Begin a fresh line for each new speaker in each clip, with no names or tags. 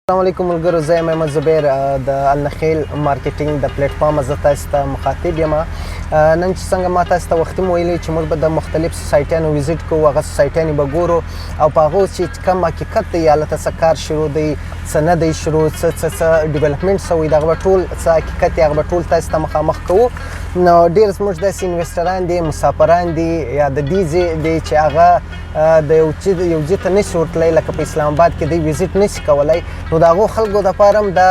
السلام علیکم ملګرو، زه یم احمد زبیر د النخیل مارکیټینګ د پلیټ فارم. زه تاسو ته مخاطب یم. نن چې څنګه ما تاسو ته وختي ویلي چې موږ به د مختلف سوسایټیانو ویزیټ کوو، هغه سوسایټیانې به ګورو او په هغو چې کوم حقیقت دی، هلته څه کار شروع دی، څه نه دی شروع، څه ډیولپمنټ شوی دی، هغه به ټول څه حقیقت دی، هغه به ټول تاسو ته مخامخ کوو. نو ډېر زموږ داسې انویسټران دي، مسافران دي، یا د دې ځای دی چې هغه د یو ځای ته نشي ورتلی، لکه په اسلام آباد کې دی ویزیټ نشي کولی. نو د هغو خلکو دپاره هم دا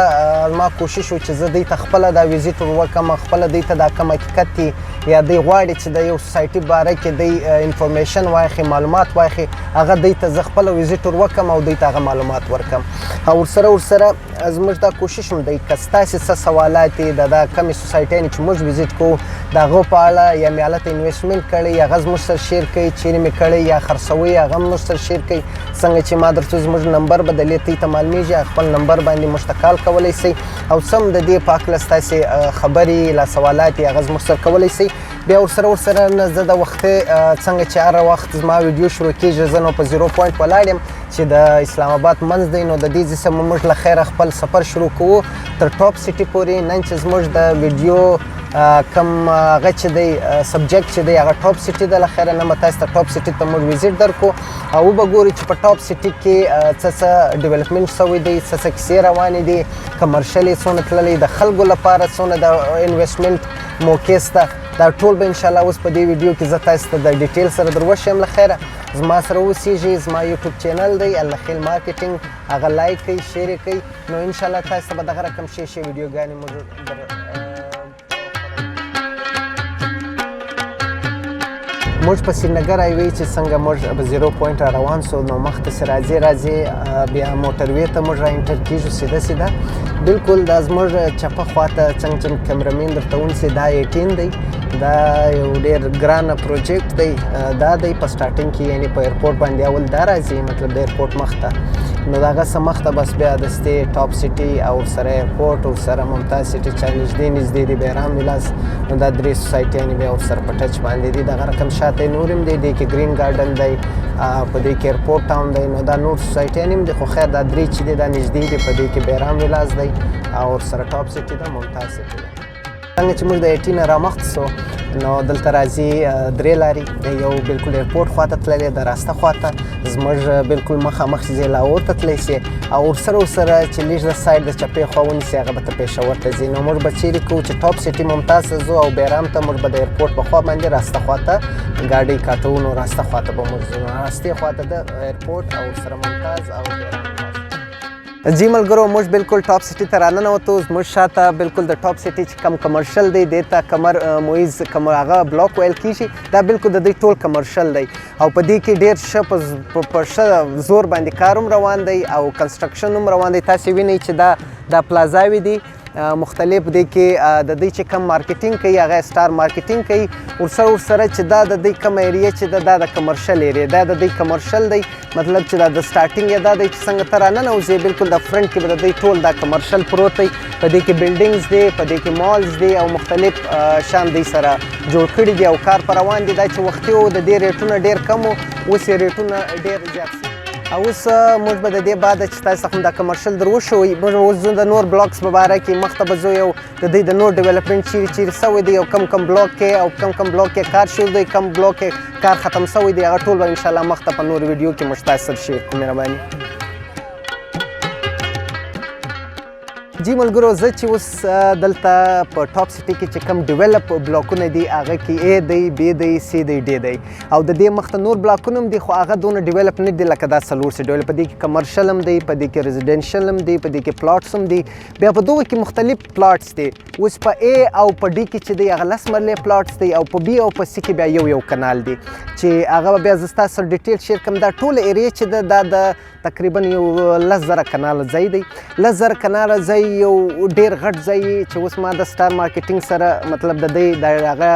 زما کوشش و چې زه دوی ته خپله دا ویزیټ ور وکړم، خپله دوی ته دا کوم حقیقت دی یا دوی غواړي چې د یو سوسایټي باره کې دوی انفارمیشن واخلي، معلومات واخلي، هغه دوی ته زه خپله ویزیټ ور وکړم او دوی ته هغه معلومات ورکړم. او ورسره زموږ دا کوشش هم دی که ستاسې څه سوالات دي د دا کمې سوسایټیانې چې موږ ویزیټ کوو د هغو په اړه، یا مې هلته انویسټمنټ کړی، هغه زموږ سره شیر کړئ، چیرې مې کړی یا خرڅوئ هغه هم موږ سره شیر کړئ. څنګه چې ما درته زموږ نمبر به د لیدنې ته معلومیږي، خپل نمبر باندې موږ ته کال کولی شئ او سم د دې په هکله ستاسې خبرې لا سوالات یې هغه زموږ سره کولی شئ. بیا ورسره نه زه د وخته څنګه چې هر وخت زما ویډیو شروع کېږي، زه نو په 0 پوینټ ولاړ یم چې د اسلام آباد منځ دی. نو د دې ځای څخه موږ له خیره خپل سفر شروع کوو تر ټاپ سیټي پورې. نن چې زموږ د ویډیو کم هغه چې دی سبجیکټ چې دی هغه ټاپ سیټي ده، له خیره نه به تاسو ته ټاپ سیټي ته موږ ویزیټ درکو او وبه ګورو چې په ټاپ سیټي کې څه ډیولپمنټ شوی دی، څه کیسې روانې دي، کمرشل یې څونه تللی، د خلکو لپاره څونه د انویسټمنټ موقع شته. دا ټول به انشاءالله اوس په دې ویډیو کې زه تاسو ته د ډیټیل سره در وښیم. له خیره زما سره اوسیږئ، زما یوټیوب چینل دی النخیل مارکیټینګ، هغه لایک کړئ، شیر یې کړئ. نو انشاءالله تاسو ته به دغه رقم ښې ویډیوګانې موږ په سرینګر هایوې چې څنګه موږ په 0 پوینټ را روان سو، نو مخته چې راځې بیا موټروې ته موږ را انټر کېږو سیده بالکل. دا زموږ چپه خواته څنګه چې کیمرامین درته ونیسي دا 18 دی. دا یو ډېر ګرانه پروجیکټ دی. دا دی په سټارټینګ کې یعنې په ایرپورټ باندې اول دا راځي، مطلب د ایرپورټ مخته. نو د هغه څه مخته بس بیا دستې ټاپ سیټي او ورسره ایرپورټ، ورسره ممتاز سیټي چا نږدې دی بیرام ولاس. نو دا درې سوسایټیانې بیا ورسره په ټچ باندې دي. دغه رقم شاته نور هم دی، دې کې ګرین ګارډن دی، په دې کې ایرپورټ ټاون دی. نو دا نور سوسایټیانې هم دي، خو خیر دا درې چې دي دا نږدې دي، په دې کې بیرام ولاس دی او ورسره ټاپ سیټي ده، ممتاز سیټي ده. څنګه چې موږ د 18 نه رامخته سو، نو دلته راځي درې لارې، د یو بالکل ایرپورټ خواته تللی، د راسته خواته زموږ بالکل مخامخ چې ځې لاهور ته تللی سي، او ورسره چې لږ د سایډ د چپې خوا ونیسي هغه به ته پېښور ته ځي. نو موږ به چیرې کوو چې ټاپ سیټي ممتاز ته ځو او بیرام ته موږ به د ایرپورټ په خوا باندې راسته خواته ګاډۍ کاټو. نو راسته خواته به موږ ځو، راستې خواته د ایرپورټ او ورسره ممتاز او بیرام. جی ملګرو، موږ بالکل ټاپ سیټي ته راننوتو. زموږ شاته بالکل د ټاپ سیټي چې کم کمرشل دی، دې ته کمر مویز هغه بلاک ویل کېږي، دا بالکل د دوی ټول کمرشل دی او په دې کې ډېر ښه په ښه زور باندې کار هم روان دی او کنسټرکشن هم روان دی. تاسې وینئ چې دا پلازاوې دي مختلف، دی کې د دوی چې کم مارکیټینګ کوي هغه سټار مارکیټینګ کوي. ورسره چې دا د دوی کم ایریا چې ده دا د کمرشل ایریا، دا د دوی کمرشل دی، مطلب چې دا د سټارټینګ یې دا دی چې څنګه ته راننوځې بالکل د فرنټ کې به د دوی ټول دا کمرشل پروت دی. په دې کې بلډینګز دی، په دې کې مالز دی او مختلف شان دوی سره جوړ کړي دي او کار په روان دي. دا چې وختي و د دې ریټونه ډېر کم و، اوس یې ریټونه ډېر زیات شي. اوس موږ به د دې بعده چې تاسو څخه دا کمرشل در وښوئ، موږ اوس ځو د نور بلاکس په باره کې مخته به ځو، یو د دوی د نور ډیولپمنټ چیرې شوی دی او کم بلاک کې او کم بلاک کې کار شروع دی، کم بلاک کې کار ختم شوی دی، هغه ټول به انشاءالله مخته په نور ویډیو کې موږ تاسو سره شیر کوو. مهرباني. جی ملګرو، زه چې اوس دلته په ټاپ سیټي کې چې کم ډیولپ بلاکونه دي هغه کې A دی، B دی، C دی، D دی او د دې مخته نور بلاکونه هم دي، خو هغه دونه ډیولپ نه دي لکه دا 4 چې ډیولپ. په دې کې کمرشل هم دی، په دې کې ریزیډنشل هم دی، په دې کې پلاټس هم دي. بیا په دغه کې مختلف پلاټس دي. اوس په A او په D کې چې دی هغه 10 مرلې پلاټس دی او په B او په C کې بیا یو کنال دی چې هغه بیا زه ستاسو سره ډیټیل شیر کوم. دا ټول ایریا چې ده دا د تقریبا یو 10,000 کناله ځای دی. 10,000 کناله ځای یو ډېر غټ ځای چې اوس ما د سټار مارکیټینګ سره مطلب د دوی د هغه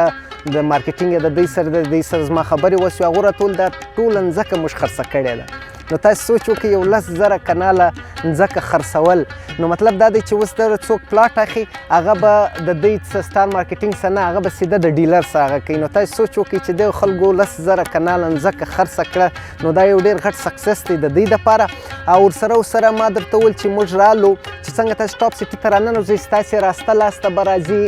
د مارکیټینګ د دوی سره زما خبرې وسوې، هغو راته ویل دا ټوله ځمکه موږ خرڅه کړې ده. نو تاسو سوچ وکړئ یو 10,000 کناله ځمکه خرڅول نو مطلب دا دی چې اوس د څوک پلاټ اخلي هغه به د دوی څه سټار مارکیټینګ څه نه هغه به سیده د ډیلر څه هغه کوي نو تاسو سوچ وکړئ چې د خلکو 10,000 کناله ځمکه خرڅه کړه نو دا یو ډېر غټ سکسس دی د دوی دپاره او ورسره ما درته وویل چې موږ رالو چې څنګه تاسو ټاپ سیټي ته راننوځئ ستاسې راسته لاسته به راځي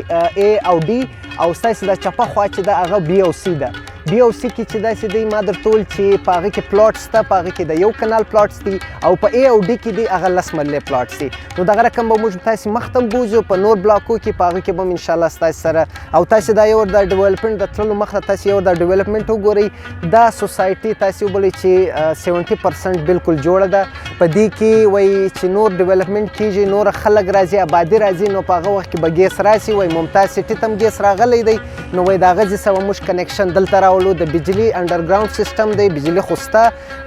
A او D او ستاسې دا چپه خوا چې ده هغه B او C ده B او C کې چې داسې دی ما درته وویل چې په هغه کې پلاټ شته په هغه کې د یو کنال پلاټس دي او په A او D کې دی هغه 10 مرلې پلاټس دي نو دغه رقم به موږ تاسې مخ ته بوځو په نور بلاکو کې په هغه کې به هم انشاءالله ستاسې سره او تاسې دا یو د ډیولپمنټ د تللو مخه تاسې یو د ډیولپمنټ وګورئ دا سوسایټي تاسې وبولئ چې 70% بالکل جوړه ده په دې کې وایي چې نور ډیولپمنټ کېږي نور خلک راځي آبادي راځي نو په هغه وخت کې به ګیس راسي وایي ممتاز سیټي ته هم ګیس راغلی دی نو وایي د هغه ځای څخه به موږ کنیکشن دلته راولو د بجلي انډرګراوند سیستم دی بجلي خو شته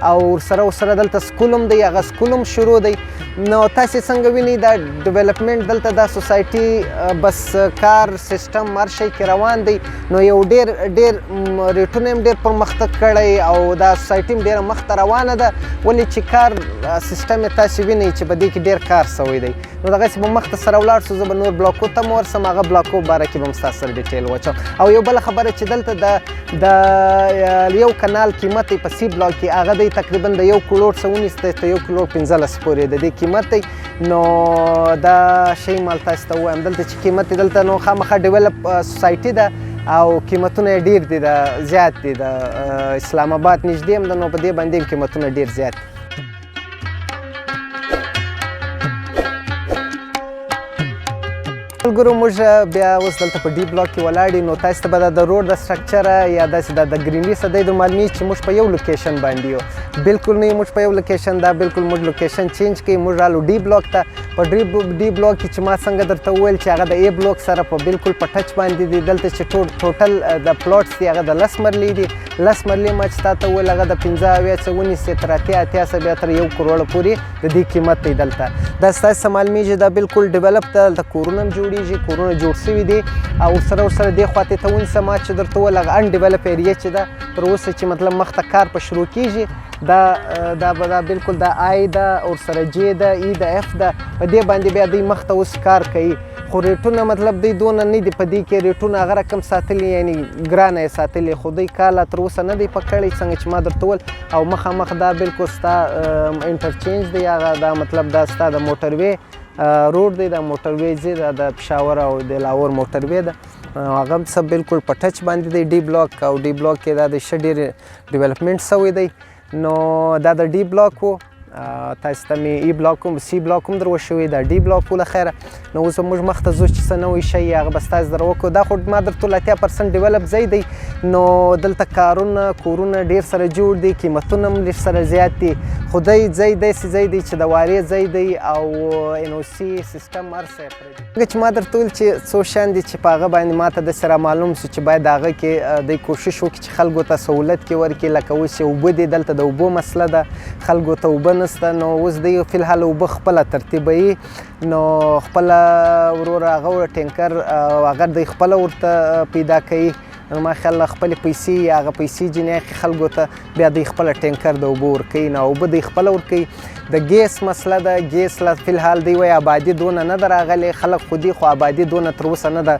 او ورسره دلته سکول هم دی هغه سکول هم شروع دی نو تاسې څنګه وینئ دا ډیولپمنټ دلته دا سوسایټي بس کار سیستم هر شی کې روان دی نو یو ډېر ریټونه هم ډېر پرمختګ کړی او دا سوسایټي هم ډېره مخته روانه ده ولې چې کار سیستم یې تاسې وینئ چې په دې کې ډېر کار شوی دی نو دغسې به مخته سره ولاړ شو زه به نور بلاکو ته هم ورسم هغه بلاکو باره کې به هم ستاسو سره ډیټیل واچوم او یو بله خبره چې دلته د یو کنال قیمت یې په سی بلاک کې هغه دی تقریبا د 1 کروړ څه ونیسته تر 1 کروړ 15 پورې د دې قیمت دی نو دا شی مال تاسو ته ووایم دلته چې قیمت یې دلته نو خامخا ډیولپ سوسایټي ده او قیمتونه یې ډېر دي د زیات دي د اسلام آباد نږدې هم ده نو په دې باندې هم قیمتونه ډېر زیات دي ملګرو موږ بیا اوس دلته په ډي بلاک کې ولاړ یو نو تاسو ته به د روډ د سټرکچره یا داسې د ګرینري څه دی در معلومیږي چې موږ په یو لوکیشن باندې یو بالکل نه یو موږ په یو لوکیشن دا بالکل موږ لوکیشن چینج کوي موږ رالو ډي بلاک ته په ډي بلاک کې چې ما څنګه درته وویل چې هغه د A بلاک سره په بالکل په ټچ باندې دی دلته چې ټوټل د پلاټس دي هغه د 10 مرلې دي 10 مرلې ما چې تا ته وویل هغه د 15 اویا څه ونیسې تر 80 بیا تر 1 کروړ پورې د دې قیمت دی دلته دا ستاسو معلومیږي دا بالکل ډیولپ ده دلته کورونه هم جوړیږي کورونه جوړ شوي دي او ورسره دې خواته ته ونیسه ما چې درته وویل هغه ان ډیولپ ایریا چې ده تر اوسه چې مطلب مخته کار په شروع کیږي دا بالکل دا آی ده ورسره جې ده ای ده اف ده په دې باندې بیا دوی مخته اوس کار کوي خو ریټونه مطلب دوی دونه نه دي په دې کې ریټونه هغه رقم ساتلي یعنی ګرانه یې ساتلي خو دوی کاله تر اوسه نه دی پکړی څنګه چې ما درته وویل او مخامخ دا بالکل ستا انټرچینج دی هغه دا مطلب دا ستا د موټروې روډ دی دا موټروې ځي دا د پېښور او د لاهور موټروې ده هغه هم څه بالکل په ټچ باندې دی ډي بلاک او ډي بلاک کې دا د ښه ډېر ډیولپمنټ شوی دی نو دا د ډي بلاک و تاسو ته مې ای بلاک هم سی بلاک هم در وشوی دا ډي بلاک و له خیره نو اوس موږ مخته ځو چې څه نوی شی هغه به ستاسو در وکړو دا خو ما درته ویل 80% ډیولپ ځای دی نو دلته کارونه کورونه ډېر سره جوړ دي قیمتونه هم لږ سره زیات دي خو دی ځای داسې ځای دی چې د وارې ځای دی او NOC سیستم هر څه یې پرې دی چې ما درته ویل چې څو شیان دي چې په هغه باندې ما ته داسې رامعلوم شو چې باید هغه کې دی کوشش وکړي چې خلکو ته سهولت کې ورکړي لکه اوس یې اوبه دي دلته د اوبو مسله ده خلکو ته اوبه نشته نو اوس دی فی الحال اوبه خپله ترتیبوي نو خپله ورور هغه ټینکر هغه دی خپله ورته پیدا کوي ما خیال خپلې پیسې یا هغه پیسې ځینې اخلي خلکو ته بیا دوی خپله ټینکر د اوبو ورکوي نو اوبه دوی خپله ورکوي د ګیس مسله ده ګیس لا فی الحال دوی وایي آبادي دونه نه ده راغلې خلک خو دي خو آبادي دونه تر اوسه نه ده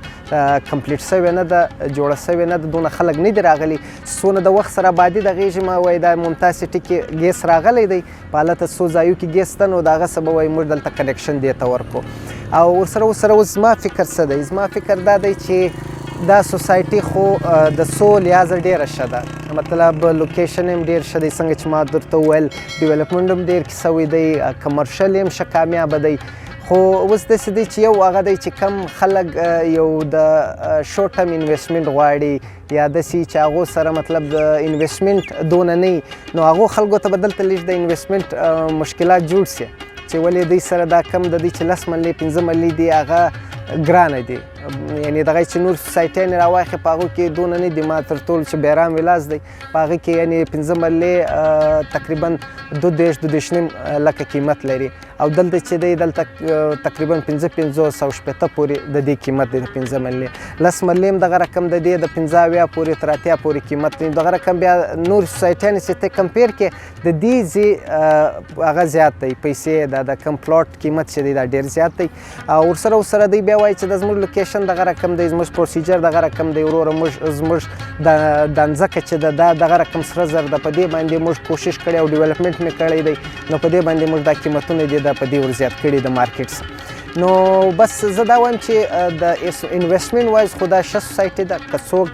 کمپلیټ شوې نه ده جوړه شوې نه ده دونه خلک نه دي راغلي څونه د وخت سره آبادي د غېږې ما وایي دا ممتاز سیټي کې ګیس راغلی دی په هلته څو ځایو کې ګیس ته نو د هغه څه به وایي موږ دلته کنیکشن دې ته ورکړو او ورسره اوس زما فکر څه دی زما فکر دا دی چې دا سوسایټي خو د څو لحاظه ډېره ښه ده مطلب لوکیشن هم ډېر ښه دی څنګه چې ما درته وویل ډیولپمنټ هم ډېر شوی دی کمرشل هم ښه کامیابه دی خو اوس داسې دی چې یو هغه دی چې کم خلک یو د شورټ ټرم انویسټمنټ غواړي یا داسې چې هغو سره مطلب د انویسټمنټ دونه نه وي نو هغو خلکو ته به دلته لږ د انویسټمنټ مشکلات جوړ شي چې ولې دوی سره دا کم د دوی چې 10 مرلې 15 مرلې دي هغه ګرانه دي یعنی دغه چې نور سوسایټیانې راواخلې په هغو کې دونه نه دي ما تر ټولو چې بیرام ولاس دی په هغې کې یعنې 15 مرلې تقریبا 22-22.5 لکه قیمت لري او دلته چې دی دلته تقریبا 55-580 پورې د دې قیمت دی د 15 مرلې 10 مرلې هم دغه رقم د دې د 15 پورې تر 80 پورې قیمت دی دغه رقم بیا نور سوسایټیانې چې ته کمپیر کې د دې ځای هغه زیات دی پیسې د کم پلاټ قیمت چې دی دا ډېر زیات دی او ورسره دی بیا وایي چې د زموږ لوکیشن دغه رقم دی زموږ پروسیجر دغه رقم دی وروره زموږ د ځمکه چې ده دغه رقم سره زر ده په دې باندې موږ کوشش کړی او ډیولپمنټ مې کړی دی نو په دې باندې موږ دا قیمتونه دي دا په دې ورزیات کړي د مارکیټ څخه نو بس زه دا وایم چې د انویسټمنټ وایز خو دا ښه سوسایټي ده که څوک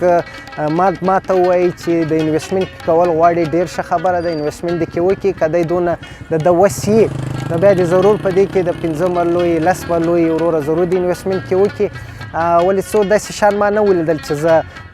ما ته ووایي چې د انویسټمنټ کول غواړي ډېر ښه خبره ده انویسټمنټ دې کې وکړي که دی دونه د وس یې نو بیا دې ضرور په دې کې د 15 مرلو یې 10 مرلو یې وروره ضرور د انویسټمنټ کې وکړي ولې څو داسې شیان ما نه ولیدل چې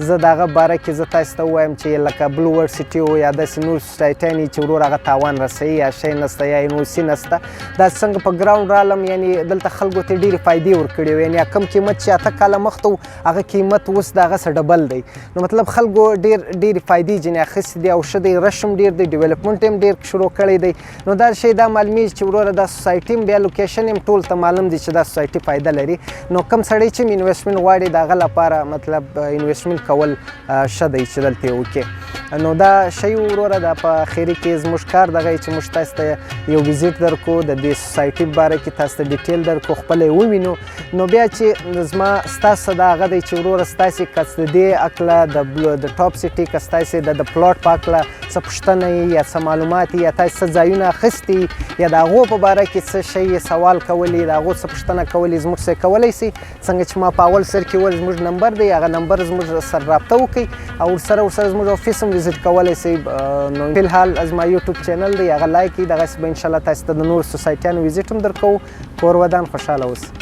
زه د هغه باره کې زه تاسو ته ووایم چې لکه بلو ورډ سیټي و یا داسې نور سوسایټیانې چې ورور هغه تاوان رسوي یا شی نسته یا انوسي نسته دا څنګه په ګراوند رالم یعنې دلته خلکو ته ډېرې فایدې ورکړې وې یعنې کم قیمت چې 8 کاله مخته و هغه قیمت اوس د هغه څه ډبل دی نو مطلب خلکو ډېرې فایدې ځینې اخیستې دي او ښه دی رش هم ډېر دی ډیولپمنټ هم ډېر شروع کړی دی نو دا شی دا معلومیږي چې وروره دا سوسایټي هم بیا لوکیشن هم ټول ته معلوم دی چې دا سوسایټي فایده لري نو کم سړی چې انویسټمنټ غواړي د هغه لپاره مطلب انویسټمنټ کول ښه دی چې دلته یې وکړي نو دا شی وروره دا په اخري کې زموږ کار دغه چې موږ تاسو ته یو ویزیټ درکو د دې سوسایټي په باره کې تاسو ته ډیټیل درکو خپله یې ووینو نو بیا چې زما ستاسو دا هغه دی چې وروره ستاسې که د دې هکله د ټاپ سیټي که ستاسې د پلاټ په هکله څه پوښتنه یا څه معلومات یا تاسو څه ځایونه اخیستي یا د هغو په باره کې څه شی سوال کولی د هغو څه پوښتنه کولی زموږ سره کولی سئ څنګه چې ما په اول سر کې وویل زموږ نمبر دی هغه نمبر زموږ سره رابطه وکړئ او ورسره زموږ افیس هم ویزیټ کولی سئ نو فلحال زما یوټیوب چینل دی هغه لایک کړئ دغسې به انشاءالله تاسو ته د نورو سوسایټیانو ویزیټ هم درکوو کور ودان خوشحاله اوسئ